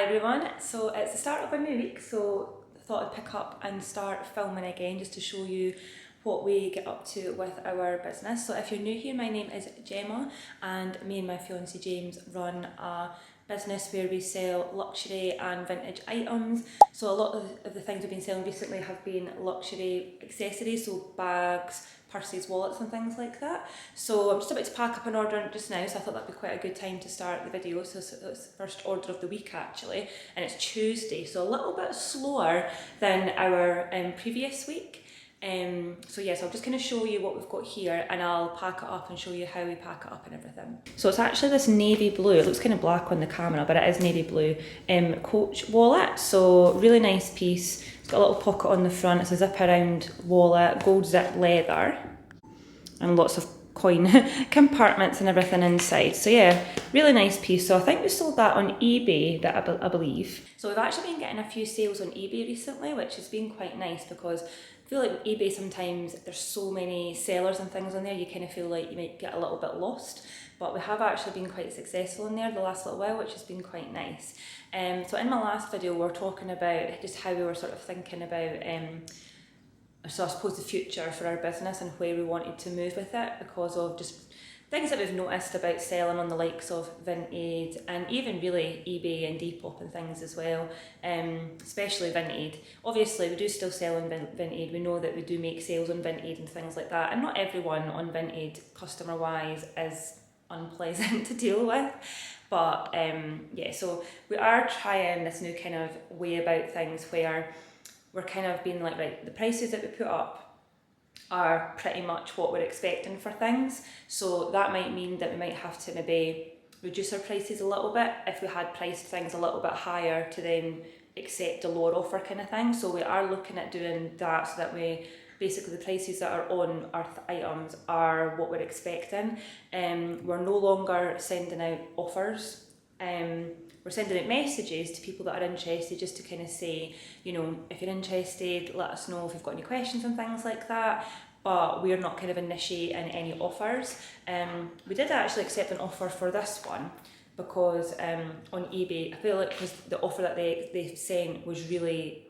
everyone, so it's the start of a new week, so I thought I'd pick up and start filming again just to show you what we get up to with our business. So if you're new here, my name is Gemma and me and my fiance James run a business where we sell luxury and vintage items. So a lot of the things we've been selling recently have been luxury accessories, so bags, purses, wallets and things like that. So I'm just about to pack up an order just now, so I thought that'd be quite a good time to start the video. So it's the first order of the week actually, and it's Tuesday, so a little bit slower than our previous week. So yes, I'll just kind of show you what we've got here and I'll pack it up and show you how we pack it up and everything. So it's actually this navy blue, it looks kind of black on the camera, but it is navy blue Coach wallet. So really nice piece. It's got a little pocket on the front, it's a zip around wallet, gold zip leather and lots of coin compartments and everything inside. So yeah, really nice piece. So I think we sold that on eBay, that I believe. So we've actually been getting a few sales on eBay recently, which has been quite nice because I feel like eBay sometimes there's so many sellers and things on there, you kind of feel like you might get a little bit lost. But we have actually been quite successful in there the last little while, which has been quite nice. So in my last video, we were talking about just how we were sort of thinking about so I suppose the future for our business and where we wanted to move with it because of just things that we've noticed about selling on the likes of Vinted and even really eBay and Depop and things as well, especially Vinted. Obviously we do still sell on Vinted, we know that we do make sales on Vinted and things like that, and not everyone on Vinted customer wise is unpleasant to deal with. But yeah, so we are trying this new kind of way about things where we're kind of being like, right, the prices that we put up are pretty much what we're expecting for things. So that might mean that we might have to maybe reduce our prices a little bit if we had priced things a little bit higher to then accept a lower offer kind of thing. So we are looking at doing that so that we basically the prices that are on our items are what we're expecting. We're no longer sending out offers. We're sending out messages to people that are interested just to kind of say, you know, if you're interested, let us know if you've got any questions and things like that. But we're not kind of initiating any offers. We did actually accept an offer for this one because on eBay, I feel like because the offer that they sent was really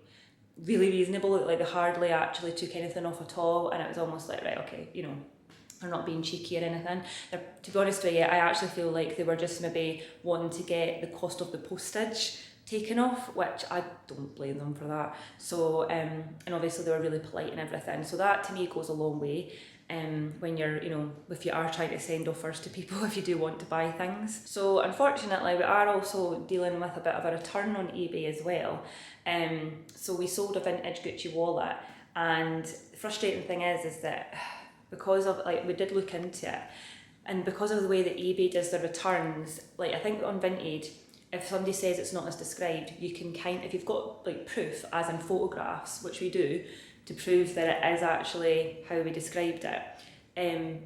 reasonable, like they hardly actually took anything off at all, and it was almost like, right, okay, you know, they're not being cheeky or anything. To be honest with you, I actually feel like they were just maybe wanting to get the cost of the postage taken off, which I don't blame them for that. So, and obviously they were really polite and everything. So that to me goes a long way when you're, you know, if you are trying to send offers to people if you do want to buy things. So unfortunately, we are also dealing with a bit of a return on eBay as well. So we sold a vintage Gucci wallet, and the frustrating thing is that because of, like, we did look into it, and because of the way that eBay does the returns, like I think on Vinted, if somebody says it's not as described, you can if you've got like proof, as in photographs, which we do, to prove that it is actually how we described it.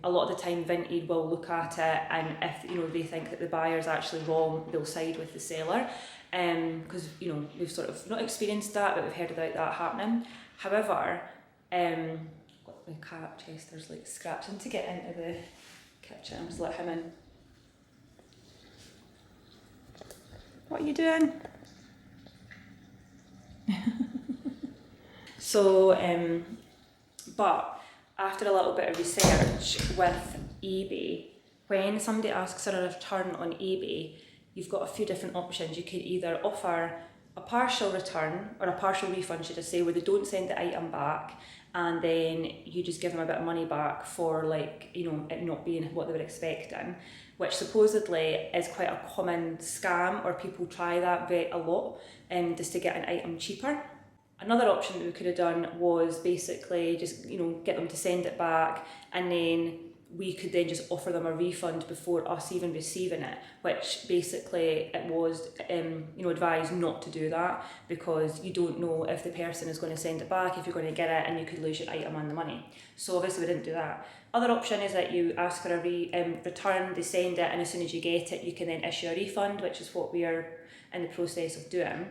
A lot of the time Vinted will look at it, and if, you know, they think that the buyer's actually wrong, they'll side with the seller. Because, you know, we've sort of not experienced that, but we've heard about that happening. However, my cat Chester's like scratching to get into the kitchen. I'll just let him in. What are you doing? So, but after a little bit of research with eBay, when somebody asks for a return on eBay, you've got a few different options. You could either offer a partial return or a partial refund, should I say, where they don't send the item back, and then you just give them a bit of money back for, like, you know, it not being what they were expecting, which supposedly is quite a common scam, or people try that a lot just to get an item cheaper. Another option that we could have done was basically just, you know, get them to send it back, and then we could then just offer them a refund before us even receiving it, which basically it was you know, advised not to do that, because you don't know if the person is going to send it back, if you're going to get it, and you could lose your item and the money. So obviously we didn't do that. Other option is that you ask for a return, they send it, and as soon as you get it, you can then issue a refund, which is what we are in the process of doing.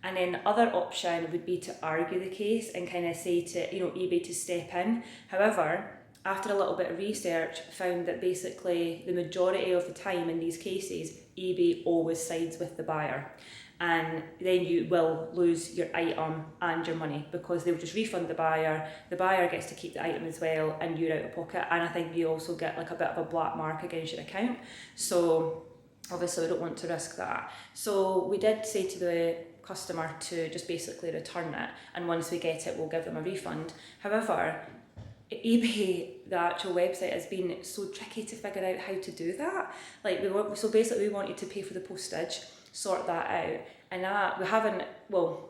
And then the other option would be to argue the case and kind of say to, you know, eBay to step in. However, after a little bit of research, found that basically the majority of the time in these cases, eBay always sides with the buyer. and then you will lose your item and your money, because they'll just refund the buyer gets to keep the item as well, and you're out of pocket, and I think you also get like a bit of a black mark against your account. So obviously we don't want to risk that. So we did say to the customer to just basically return it, and once we get it we'll give them a refund. However, eBay, the actual website, has been so tricky to figure out how to do that. Like we wanted to pay for the postage, sort that out, and that we haven't. Well,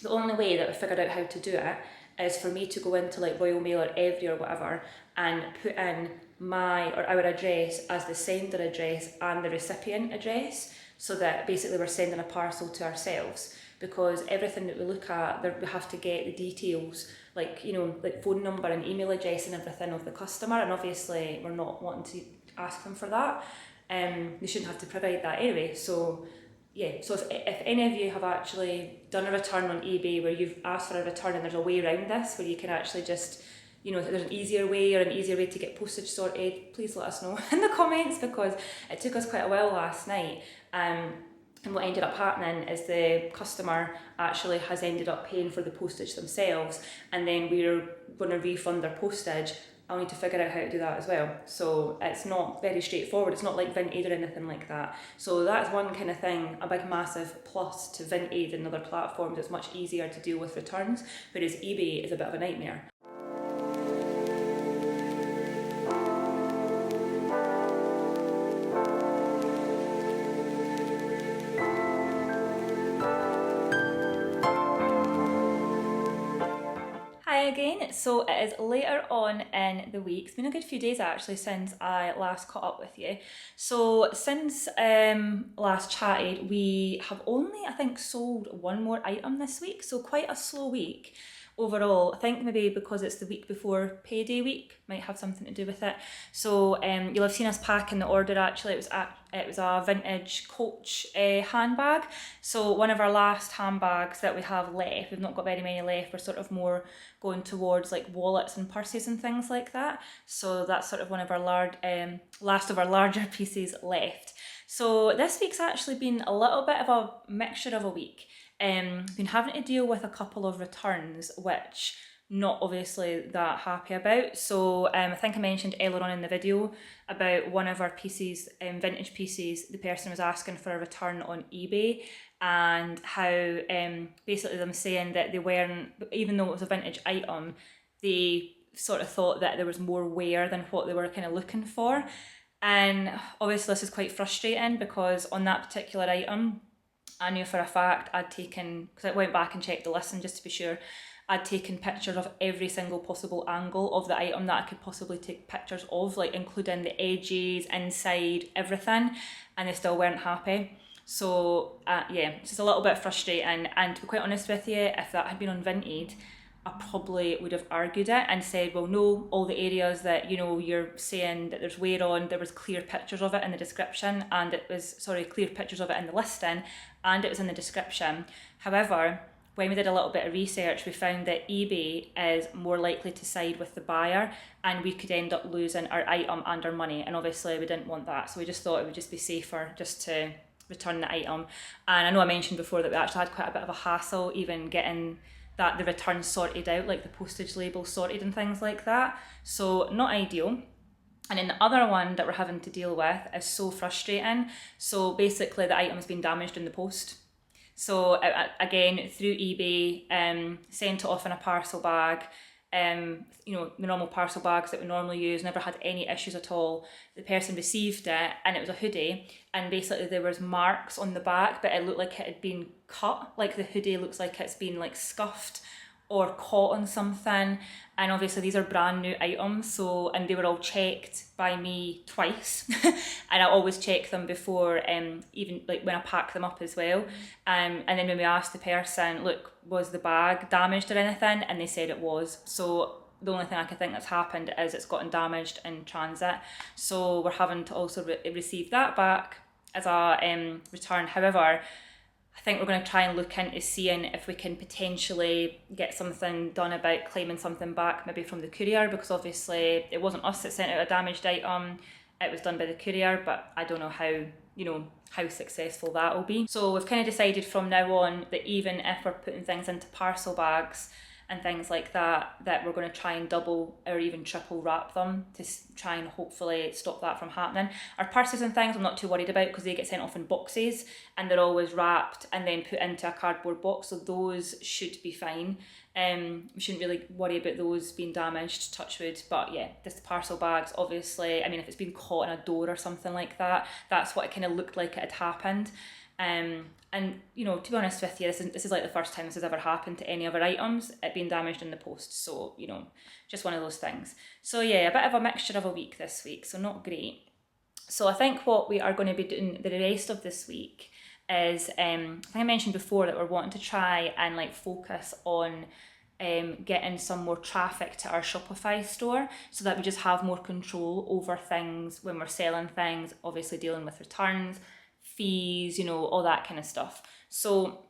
the only way that we figured out how to do it is for me to go into like Royal Mail or Every or whatever and put in my or our address as the sender address and the recipient address, so that basically we're sending a parcel to ourselves, because everything that we look at, we have to get the details, like, you know, like phone number and email address and everything of the customer, and obviously we're not wanting to ask them for that. They shouldn't have to provide that anyway. So yeah, so if any of you have actually done a return on eBay where you've asked for a return and there's a way around this, where you can actually just, you know, there's an easier way to get postage sorted, please let us know in the comments, because it took us quite a while last night. And what ended up happening is the customer actually has ended up paying for the postage themselves, and then we're going to refund their postage. I'll need to figure out how to do that as well. So it's not very straightforward. It's not like Vinted or anything like that. So that's one kind of thing, a big massive plus to Vinted and other platforms. It's much easier to deal with returns, whereas eBay is a bit of a nightmare. Again, so it is later on in the week. It's been a good few days actually since I last caught up with you. So since last chatted, we have only, I think, sold one more item this week, so quite a slow week overall. I think maybe because it's the week before payday week might have something to do with it. So you'll have seen us packing the order. Actually, it was a vintage Coach handbag. So one of our last handbags that we have left, we've not got very many left. We're sort of more going towards like wallets and purses and things like that. So that's sort of one of our last of our larger pieces left. So this week's actually been a little bit of a mixture of a week. Been having to deal with a couple of returns, which not obviously that happy about. So I think I mentioned earlier on in the video about one of our pieces, vintage pieces, the person was asking for a return on eBay, and how basically them saying that they weren't, even though it was a vintage item, they sort of thought that there was more wear than what they were kind of looking for. And obviously this is quite frustrating, because on that particular item, I knew for a fact I'd taken, because I went back and checked the listing just to be sure, I'd taken pictures of every single possible angle of the item that I could possibly take pictures of, like including the edges, inside, everything, and they still weren't happy. So yeah, it's just a little bit frustrating. And to be quite honest with you, if that had been on Vinted, I probably would have argued it and said, well, no, all the areas that, you know, you're saying that there's wear on, there was clear pictures of it in the description, and it was, clear pictures of it in the listing, and it was in the description. However, when we did a little bit of research, we found that eBay is more likely to side with the buyer, and we could end up losing our item and our money, and obviously we didn't want that. So we just thought it would just be safer just to return the item. And I know I mentioned before that we actually had quite a bit of a hassle even getting the returns sorted out, like the postage label sorted and things like that. So not ideal. And then the other one that we're having to deal with is so frustrating. So basically the item's been damaged in the post. So again, through eBay, sent it off in a parcel bag, you know, the normal parcel bags that we normally use, never had any issues at all. The person received it, and it was a hoodie, and basically there was marks on the back, but it looked like it had been cut, like the hoodie looks like it's been like scuffed or caught on something. And obviously these are brand new items, so, and they were all checked by me twice and I always check them before even like when I pack them up as well. And then when we asked the person, look, was the bag damaged or anything, and they said it was. So the only thing I can think that's happened is it's gotten damaged in transit, so we're having to also receive that back as a return. However, I think we're going to try and look into seeing if we can potentially get something done about claiming something back, maybe from the courier, because obviously it wasn't us that sent out a damaged item, it was done by the courier, but I don't know how you know, how successful that will be. So we've kind of decided from now on that even if we're putting things into parcel bags and things like that, that we're going to try and double or even triple wrap them to try and hopefully stop that from happening. Our purses and things I'm not too worried about because they get sent off in boxes and they're always wrapped and then put into a cardboard box, so those should be fine. We shouldn't really worry about those being damaged, touch wood. But yeah, this parcel bags, obviously, I mean, if it's been caught in a door or something like that, that's what it kind of looked like it had happened. And you know, to be honest with you, this is like the first time this has ever happened to any of our items, it being damaged in the post. So, you know, just one of those things. So yeah, a bit of a mixture of a week this week, so not great. So I think what we are going to be doing the rest of this week is, I think I mentioned before that we're wanting to try and like focus on getting some more traffic to our Shopify store so that we just have more control over things when we're selling things, obviously dealing with returns, fees, you know, all that kind of stuff. So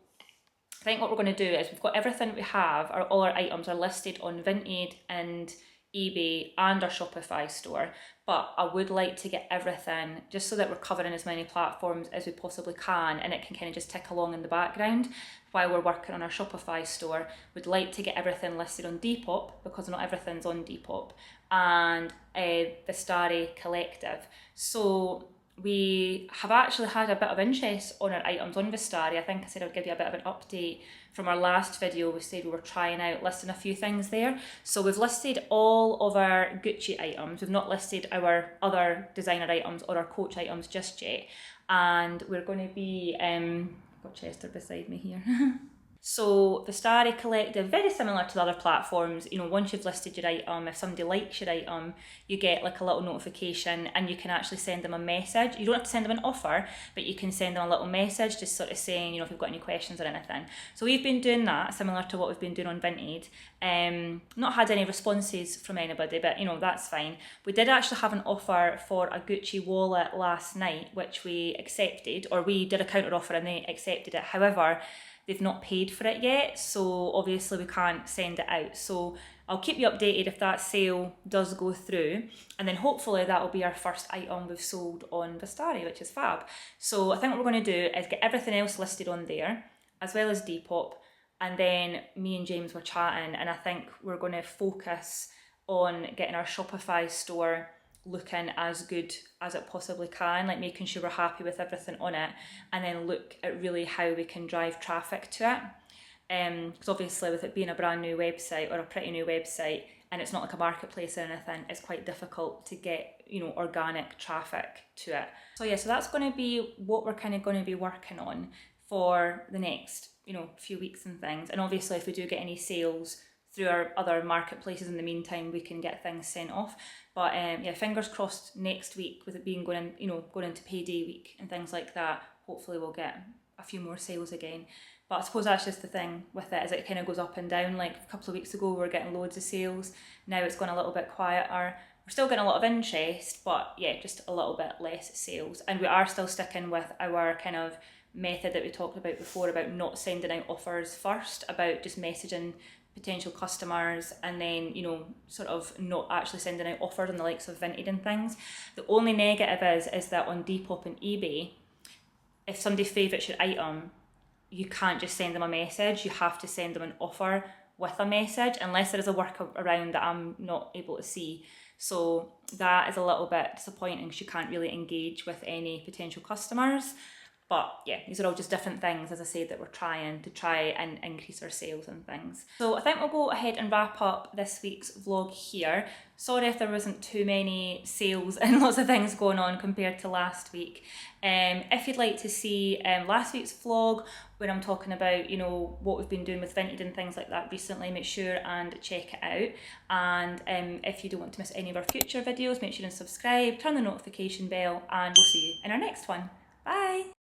I think what we're going to do is we've got everything we have, all our items are listed on Vinted and eBay and our Shopify store, but I would like to get everything just so that we're covering as many platforms as we possibly can, and it can kind of just tick along in the background while we're working on our Shopify store. We'd like to get everything listed on Depop because not everything's on Depop, and Vestiaire Collective. So we have actually had a bit of interest on our items on Vestiaire. I think I said I'd give you a bit of an update from our last video. We said we were trying out listing a few things there. So we've listed all of our Gucci items. We've not listed our other designer items or our Coach items just yet. And we're going to be, got Chester beside me here. So the Vestiaire Collective, very similar to the other platforms. You know, once you've listed your item, if somebody likes your item, you get like a little notification and you can actually send them a message. You don't have to send them an offer, but you can send them a little message just sort of saying, you know, if you've got any questions or anything. So we've been doing that, similar to what we've been doing on Vinted. Not had any responses from anybody, but you know, that's fine. We did actually have an offer for a Gucci wallet last night, which we accepted, or we did a counter offer and they accepted it. However, they've not paid for it yet, so obviously we can't send it out. So I'll keep you updated if that sale does go through, and then hopefully that will be our first item we've sold on Vestiaire, which is fab. So I think what we're going to do is get everything else listed on there, as well as Depop, and then me and James were chatting, and I think we're going to focus on getting our Shopify store looking as good as it possibly can, like making sure we're happy with everything on it, and then look at really how we can drive traffic to it. Because obviously with it being a brand new website or a pretty new website, and it's not like a marketplace or anything, it's quite difficult to get, you know, organic traffic to it. So yeah, so that's going to be what we're kind of going to be working on for the next, you know, few weeks and things. And obviously if we do get any sales through our other marketplaces in the meantime, we can get things sent off. But yeah, fingers crossed next week with it being going into payday week and things like that, hopefully we'll get a few more sales again. But I suppose that's just the thing with it, is it kind of goes up and down. Like a couple of weeks ago we were getting loads of sales, now it's gone a little bit quieter. We're still getting a lot of interest, but yeah, just a little bit less sales. And we are still sticking with our kind of method that we talked about before, about not sending out offers first, about just messaging potential customers and then, you know, sort of not actually sending out offers on the likes of Vinted and things. The only negative is that on Depop and eBay, if somebody favourites your item, you can't just send them a message, you have to send them an offer with a message, unless there is a workaround that I'm not able to see. So that is a little bit disappointing because you can't really engage with any potential customers. But yeah, these are all just different things, as I said, that we're trying and increase our sales and things. So I think we'll go ahead and wrap up this week's vlog here. Sorry if there wasn't too many sales and lots of things going on compared to last week. If you'd like to see last week's vlog, when I'm talking about, you know, what we've been doing with Vinted and things like that recently, make sure and check it out. And if you don't want to miss any of our future videos, make sure and subscribe, turn the notification bell, and we'll see you in our next one. Bye!